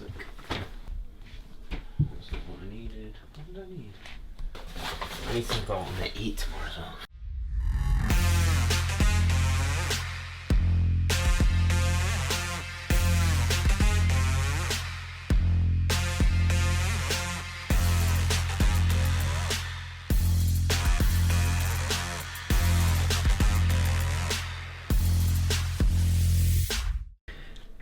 Classic. That's not what I needed. What did I need? I need to go on to eat tomorrow as well.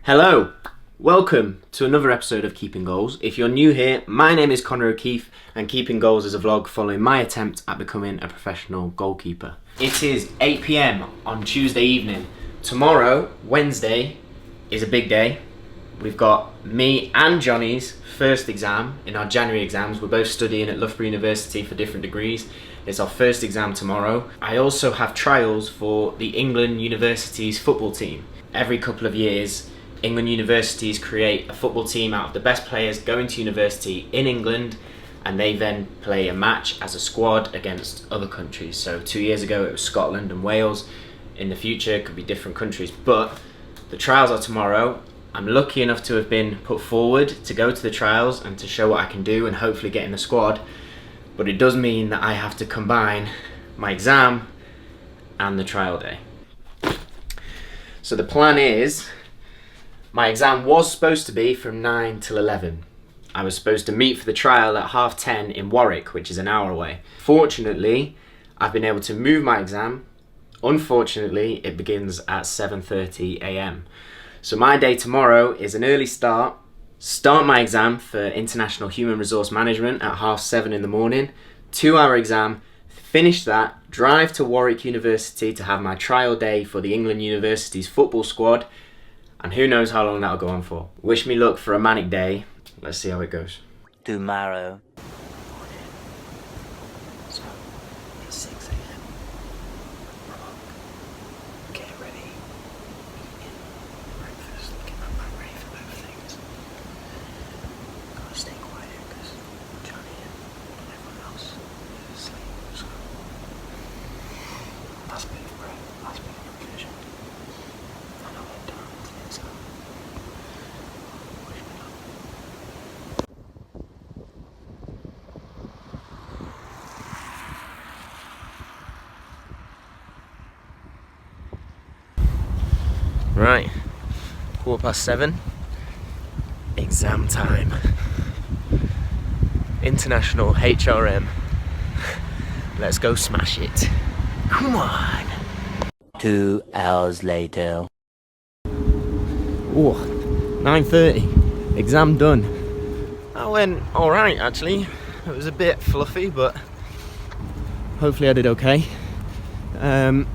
Hello, welcome to another episode of Keeping Goals. If you're new here, my name is Conor O'Keefe and Keeping Goals is a vlog following my attempt at becoming a professional goalkeeper. It is 8 PM on Tuesday evening. Tomorrow, Wednesday, is a big day. We've got me and Jonny's first exam in our January exams. We're both studying at Loughborough University for different degrees. It's our first exam tomorrow. I also have trials for the England University's football team. Every couple of years, England universities create a football team out of the best players going to university in England, and they then play a match as a squad against other countries. So 2 years ago it was Scotland and Wales. In the future it could be different countries, but the trials are tomorrow. I'm lucky enough to have been put forward to go to the trials and to show what I can do and hopefully get in the squad, but it does mean that I have to combine my exam and the trial day. So the plan is, my exam was supposed to be from 9 till 11. I was supposed to meet for the trial at 10:30 in Warwick, which is an hour away. Fortunately, I've been able to move my exam. Unfortunately, it begins at 7:30 AM. So my day tomorrow is an early start my exam for International Human Resource Management at 7:30 in the morning, 2-hour exam, finish that, drive to Warwick University to have my trial day for the England University's football squad, and who knows how long that'll go on for. Wish me luck for a manic day. Let's see how it goes. Tomorrow. So, it's 6 AM. Get ready. Eating breakfast. Get my back ready for both things. Gotta stay quiet because Jonny and everyone else is asleep. So, last bit of bread, last bit of revision. And I'll head down to the exam. Wish me luck. Right, 7:15, exam time. International HRM. Let's go smash it. Come on. 2 hours later. Oh, 9:30, exam done. That went alright actually. It was a bit fluffy, but hopefully I did okay. Time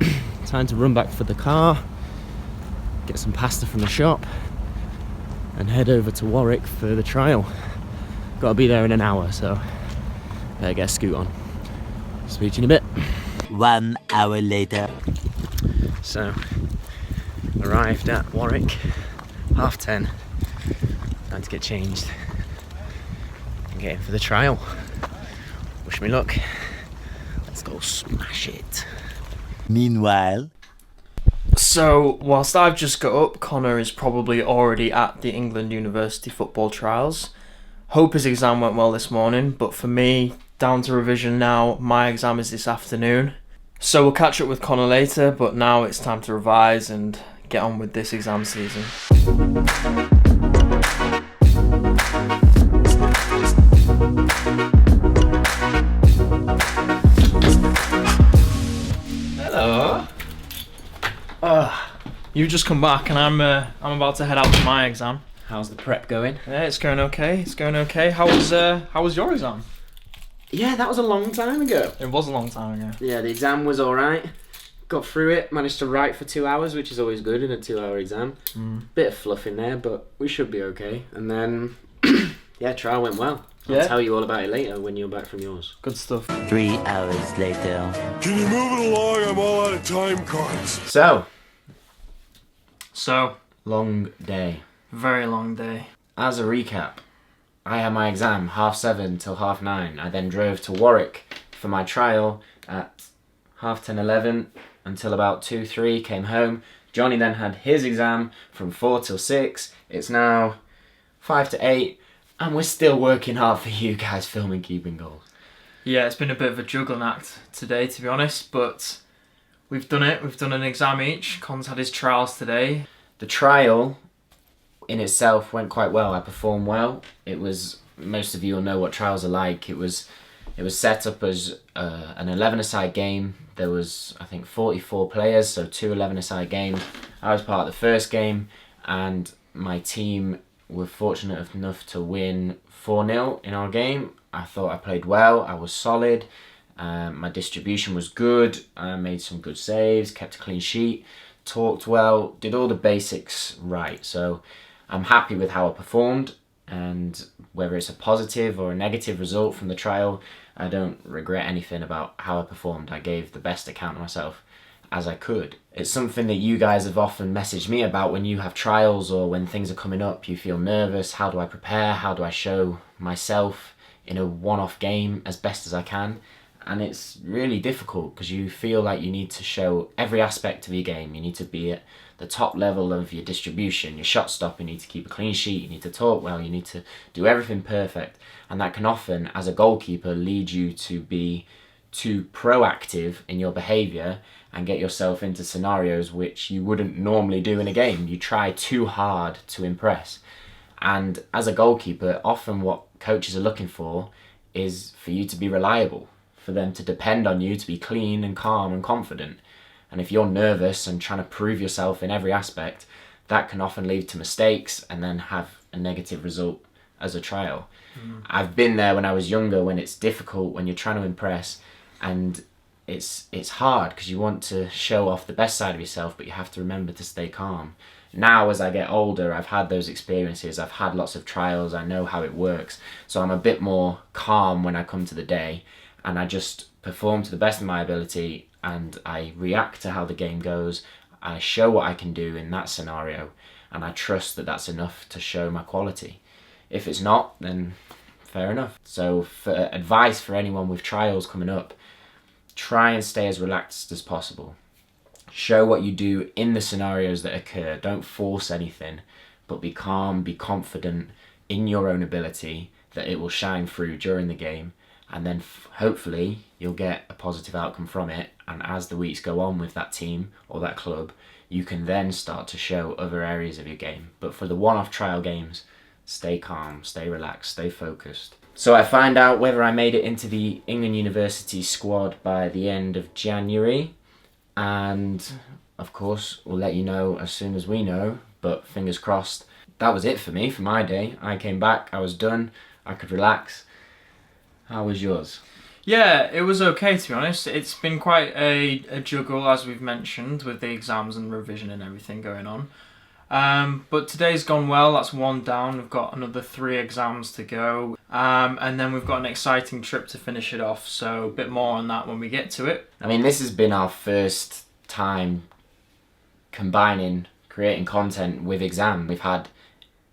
to run back for the car, get some pasta from the shop, and head over to Warwick for the trial. Gotta be there in an hour, so better get a scoot on. Speak to you in a bit. 1 hour later. So, arrived at Warwick, 10:30. Time to get changed and get in for the trial. Wish me luck. Let's go smash it. Meanwhile. So, whilst I've just got up, Conor is probably already at the England University football trials. Hope his exam went well this morning, but for me, down to revision now. My exam is this afternoon. So we'll catch up with Conor later, but now it's time to revise and get on with this exam season. Hello. You've just come back and I'm about to head out to my exam. How's the prep going? Yeah, it's going okay. It's going okay. How was your exam? Yeah, that was a long time ago. It was a long time ago. Yeah, the exam was alright. Got through it, managed to write for 2 hours, which is always good in a 2-hour exam. Bit of fluff in there, but we should be okay. And then, yeah, trial went well. I'll tell you all about it later when you're back from yours. Good stuff. 3 hours later. Can you move it along? I'm all out of time cards. So, long day. Very long day. As a recap, I had my exam 7:30 till 9:30. I then drove to Warwick for my trial at 10:30, 11 until about 2, 3, came home. Jonny then had his exam from 4 till 6. It's now 5 to 8, and we're still working hard for you guys filming Keeping Goals. Yeah, it's been a bit of a juggling act today, to be honest, but we've done it. We've done an exam each. Con's had his trials today. The trial in itself went quite well. I performed well. It was, most of you will know what trials are like. It was set up as an 11-a-side game. There was, I think, 44 players, so 2 11-a-side games. I was part of the first game, and my team were fortunate enough to win 4-0 in our game. I thought I played well. I was solid. My distribution was good. I made some good saves, kept a clean sheet, talked well, did all the basics right. So I'm happy with how I performed, and whether it's a positive or a negative result from the trial, I don't regret anything about how I performed. I gave the best account of myself as I could. It's something that you guys have often messaged me about when you have trials or when things are coming up. You feel nervous. How do I prepare? How do I show myself in a one-off game as best as I can? And it's really difficult because you feel like you need to show every aspect of your game. You need to be at the top level of your distribution, your shot stop, you need to keep a clean sheet, you need to talk well, you need to do everything perfect. And that can often, as a goalkeeper, lead you to be too proactive in your behaviour and get yourself into scenarios which you wouldn't normally do in a game. You try too hard to impress. And as a goalkeeper, often what coaches are looking for is for you to be reliable, for them to depend on you to be clean and calm and confident. And if you're nervous and trying to prove yourself in every aspect, that can often lead to mistakes and then have a negative result as a trial. I've been there when I was younger, when it's difficult, when you're trying to impress, and it's hard because you want to show off the best side of yourself, but you have to remember to stay calm. Now, as I get older, I've had those experiences, I've had lots of trials, I know how it works, so I'm a bit more calm when I come to the day, and I just perform to the best of my ability, and I react to how the game goes. I show what I can do in that scenario, and I trust that that's enough to show my quality. If it's not, then fair enough. So for advice for anyone with trials coming up, try and stay as relaxed as possible. Show what you do in the scenarios that occur. Don't force anything, but be calm, be confident in your own ability that it will shine through during the game, and then hopefully you'll get a positive outcome from it. And as the weeks go on with that team or that club, you can then start to show other areas of your game. But for the one-off trial games, stay calm, stay relaxed, stay focused. So I find out whether I made it into the England University squad by the end of January, and of course we'll let you know as soon as we know, but fingers crossed. That was it for me, for my day. I came back, I was done, I could relax. How was yours? Yeah, it was okay, to be honest. It's been quite a juggle, as we've mentioned, with the exams and revision and everything going on. But today's gone well. That's one down. We've got another 3 exams to go. And then we've got an exciting trip to finish it off. So a bit more on that when we get to it. I mean, this has been our first time combining creating content with exam. We've had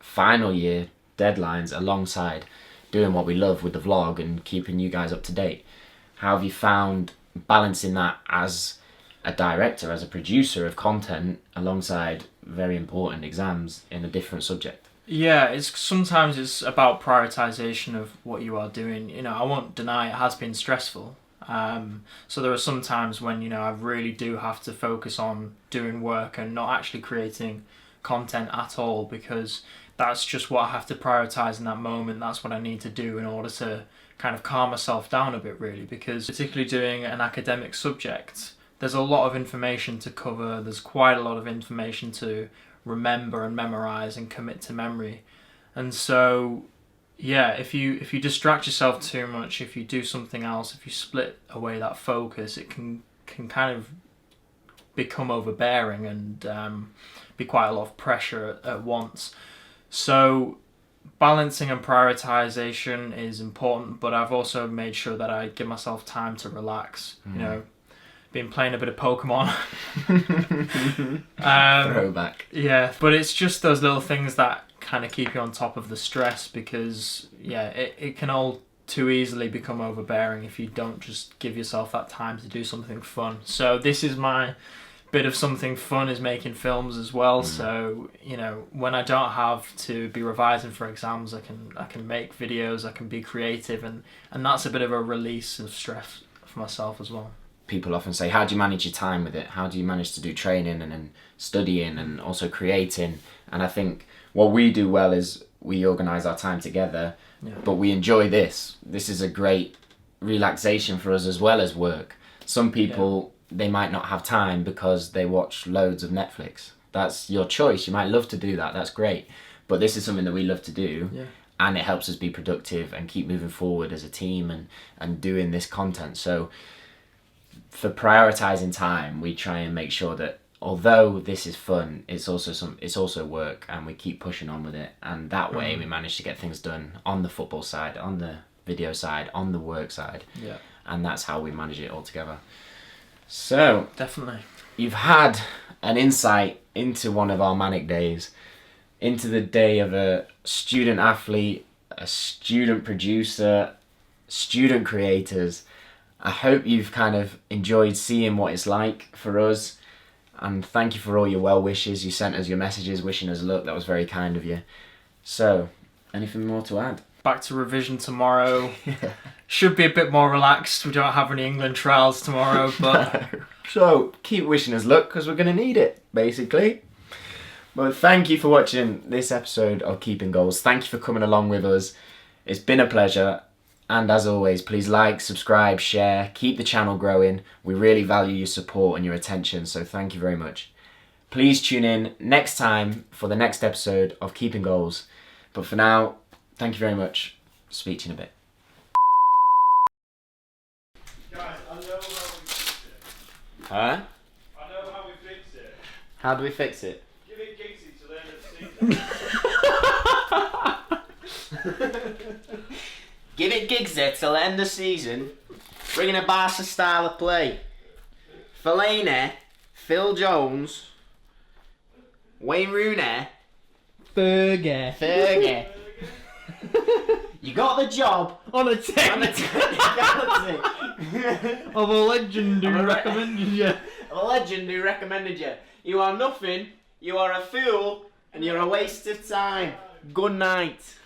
final year deadlines alongside doing what we love with the vlog and keeping you guys up to date. How have you found balancing that as a director, as a producer of content, alongside very important exams in a different subject? Yeah, sometimes it's about prioritization of what you are doing. You know, I won't deny it has been stressful. So there are some times when, you know, I really do have to focus on doing work and not actually creating content at all, because that's just what I have to prioritize in that moment. That's what I need to do in order to kind of calm myself down a bit, really, because particularly doing an academic subject, there's a lot of information to cover. There's quite a lot of information to remember and memorize and commit to memory. And so, yeah, if you distract yourself too much, if you do something else, if you split away that focus, it can kind of become overbearing and be quite a lot of pressure at once. So balancing and prioritization is important, but I've also made sure that I give myself time to relax. You know, been playing a bit of Pokemon. Throwback. Yeah, but it's just those little things that kind of keep you on top of the stress, because yeah, it can all too easily become overbearing if you don't just give yourself that time to do something fun. So this is my bit of something fun is making films as well. So, you know, when I don't have to be revising for exams, I can make videos, I can be creative, and that's a bit of a release of stress for myself as well. People often say, how do you manage your time with it? How do you manage to do training and then studying and also creating? And I think what we do well is we organise our time together, but we enjoy this. This is a great relaxation for us as well as work. Some people, they might not have time because they watch loads of Netflix. That's your choice. You might love to do that. That's great. But this is something that we love to do. Yeah. And it helps us be productive and keep moving forward as a team and doing this content. So for prioritising time, we try and make sure that although this is fun, it's also work, and we keep pushing on with it. And that way we manage to get things done on the football side, on the video side, on the work side. Yeah. And that's how we manage it all together. So definitely, you've had an insight into one of our manic days, into the day of a student athlete, a student producer, student creators. I hope you've kind of enjoyed seeing what it's like for us, and thank you for all your well wishes. You sent us your messages wishing us luck. That was very kind of you. So, anything more to add? Back to revision tomorrow. Should be a bit more relaxed. We don't have any England trials tomorrow, but no. So keep wishing us luck because we're going to need it, basically. Well, thank you for watching this episode of Keeping Goals. Thank you for coming along with us. It's been a pleasure. And as always, please like, subscribe, share, keep the channel growing. We really value your support and your attention, so thank you very much. Please tune in next time for the next episode of Keeping Goals. But for now, thank you very much. Speak to you in a bit. Guys, I know how we fix it. Huh? I know how we fix it. How do we fix it? Give it Giggsy till the end of the season. Give it Giggsy till the end of the season. Bringing a Barca style of play. Fellaini, Phil Jones, Wayne Rooney, Fergie. You got the job on a technicality of a legend who recommended you. A legend who recommended you. You are nothing, you are a fool, and you're a waste of time. Good night.